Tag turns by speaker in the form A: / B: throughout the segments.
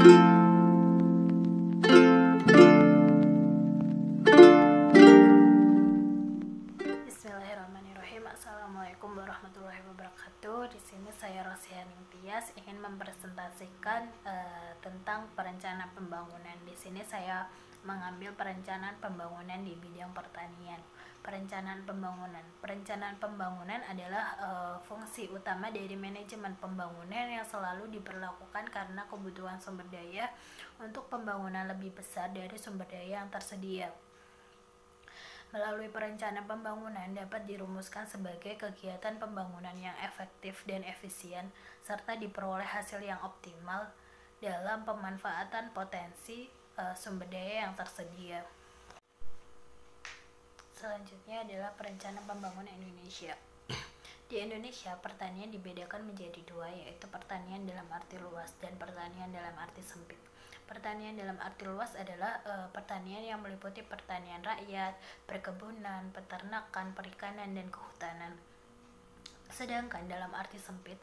A: Bismillahirrahmanirrahim. Assalamualaikum warahmatullahi wabarakatuh. Di sini saya Rosiani Tias ingin mempresentasikan tentang perencanaan pembangunan. Di sini saya mengambil perencanaan pembangunan di bidang pertanian. Perencanaan pembangunan adalah fungsi utama dari manajemen pembangunan yang selalu diberlakukan karena kebutuhan sumber daya untuk pembangunan lebih besar dari sumber daya yang tersedia. Melalui perencanaan pembangunan dapat dirumuskan sebagai kegiatan pembangunan yang efektif dan efisien, serta diperoleh hasil yang optimal dalam pemanfaatan potensi sumber daya yang tersedia. Selanjutnya adalah perencanaan pembangunan Indonesia. Di Indonesia, pertanian dibedakan menjadi dua, yaitu pertanian dalam arti luas dan pertanian dalam arti sempit. Pertanian dalam arti luas adalah pertanian yang meliputi pertanian rakyat, perkebunan, peternakan, perikanan, dan kehutanan. Sedangkan dalam arti sempit,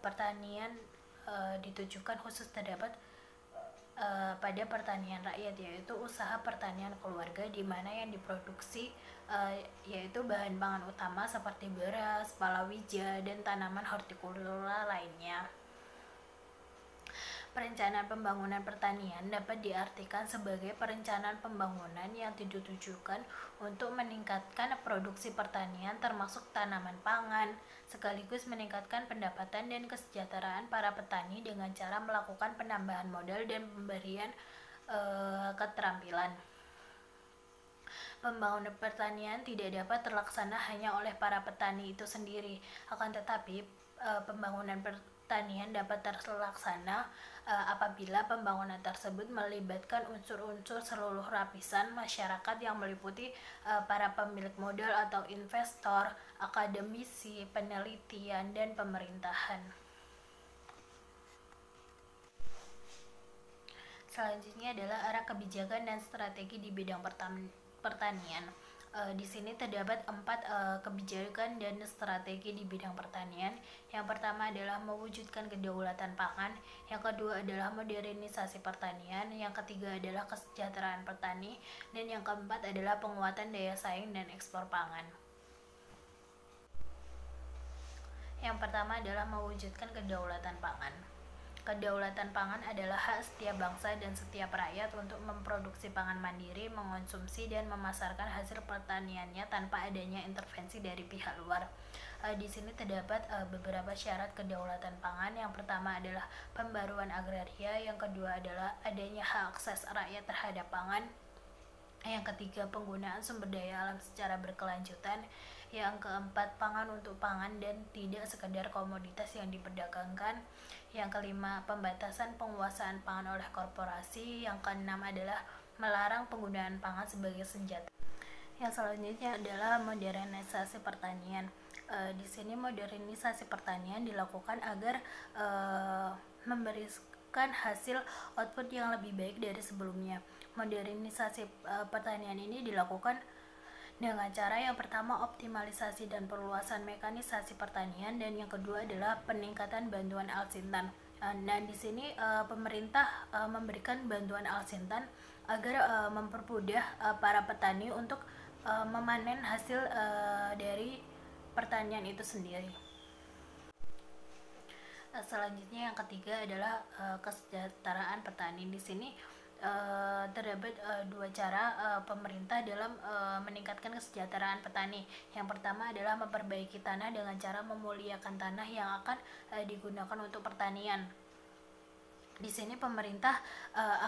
A: pertanian ditujukan khusus terdapat pada pertanian rakyat, yaitu usaha pertanian keluarga di mana yang diproduksi yaitu bahan pangan utama seperti beras, palawija, dan tanaman hortikultura lainnya. Perencanaan pembangunan pertanian dapat diartikan sebagai perencanaan pembangunan yang ditujukan untuk meningkatkan produksi pertanian termasuk tanaman pangan, sekaligus meningkatkan pendapatan dan kesejahteraan para petani dengan cara melakukan penambahan modal dan pemberian keterampilan. Pembangunan pertanian tidak dapat terlaksana hanya oleh para petani itu sendiri, akan tetapi pembangunan pertanian dapat terlaksana apabila pembangunan tersebut melibatkan unsur-unsur seluruh lapisan masyarakat yang meliputi para pemilik modal atau investor, akademisi, penelitian, dan pemerintahan. Selanjutnya adalah arah kebijakan dan strategi di bidang pertanian. Di sini terdapat 4 kebijakan dan strategi di bidang pertanian. Yang pertama adalah mewujudkan kedaulatan pangan, yang kedua adalah modernisasi pertanian, yang ketiga adalah kesejahteraan petani, dan yang keempat adalah penguatan daya saing dan ekspor pangan. Yang pertama adalah mewujudkan kedaulatan pangan. Kedaulatan pangan adalah hak setiap bangsa dan setiap rakyat untuk memproduksi pangan mandiri, mengonsumsi, dan memasarkan hasil pertaniannya tanpa adanya intervensi dari pihak luar. Di sini terdapat beberapa syarat kedaulatan pangan. Yang pertama adalah pembaruan agraria, yang kedua adalah adanya hak akses rakyat terhadap pangan, yang ketiga penggunaan sumber daya alam secara berkelanjutan, yang keempat pangan untuk pangan dan tidak sekedar komoditas yang diperdagangkan, yang kelima pembatasan penguasaan pangan oleh korporasi, yang keenam adalah melarang penggunaan pangan sebagai senjata. Yang selanjutnya adalah modernisasi pertanian. Di sini modernisasi pertanian dilakukan agar memberikan hasil output yang lebih baik dari sebelumnya. Modernisasi pertanian ini dilakukan dengan cara yang pertama optimalisasi dan perluasan mekanisasi pertanian, dan yang kedua adalah peningkatan bantuan alsintan. Nah, di sini pemerintah memberikan bantuan alsintan agar mempermudah para petani untuk memanen hasil dari pertanian itu sendiri. Selanjutnya yang ketiga adalah kesejahteraan petani. Di sini terdapat dua cara pemerintah dalam meningkatkan kesejahteraan petani. Yang pertama adalah memperbaiki tanah dengan cara memuliakan tanah yang akan digunakan untuk pertanian. Di sini pemerintah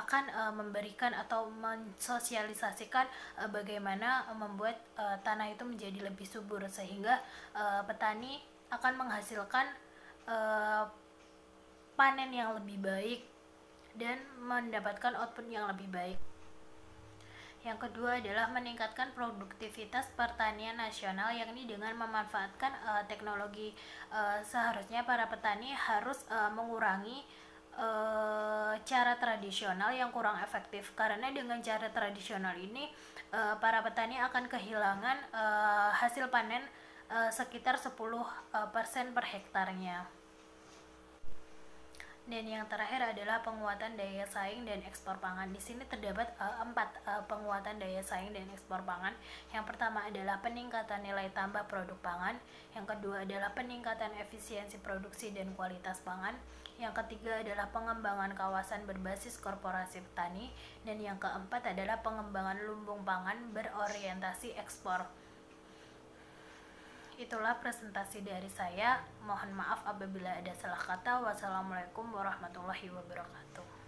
A: akan memberikan atau mensosialisasikan bagaimana membuat tanah itu menjadi lebih subur, sehingga petani akan menghasilkan panen yang lebih baik dan mendapatkan output yang lebih baik. Yang kedua adalah meningkatkan produktivitas pertanian nasional, yakni dengan memanfaatkan teknologi. Seharusnya para petani harus mengurangi cara tradisional yang kurang efektif, karena dengan cara tradisional ini para petani akan kehilangan hasil panen sekitar 10% per hektarnya. Dan yang terakhir adalah penguatan daya saing dan ekspor pangan. Di sini terdapat 4 penguatan daya saing dan ekspor pangan. Yang pertama adalah peningkatan nilai tambah produk pangan. Yang kedua adalah peningkatan efisiensi produksi dan kualitas pangan. Yang ketiga adalah pengembangan kawasan berbasis korporasi petani. Dan yang keempat adalah pengembangan lumbung pangan berorientasi ekspor. Itulah presentasi dari saya. Mohon maaf apabila ada salah kata. Wassalamualaikum warahmatullahi wabarakatuh.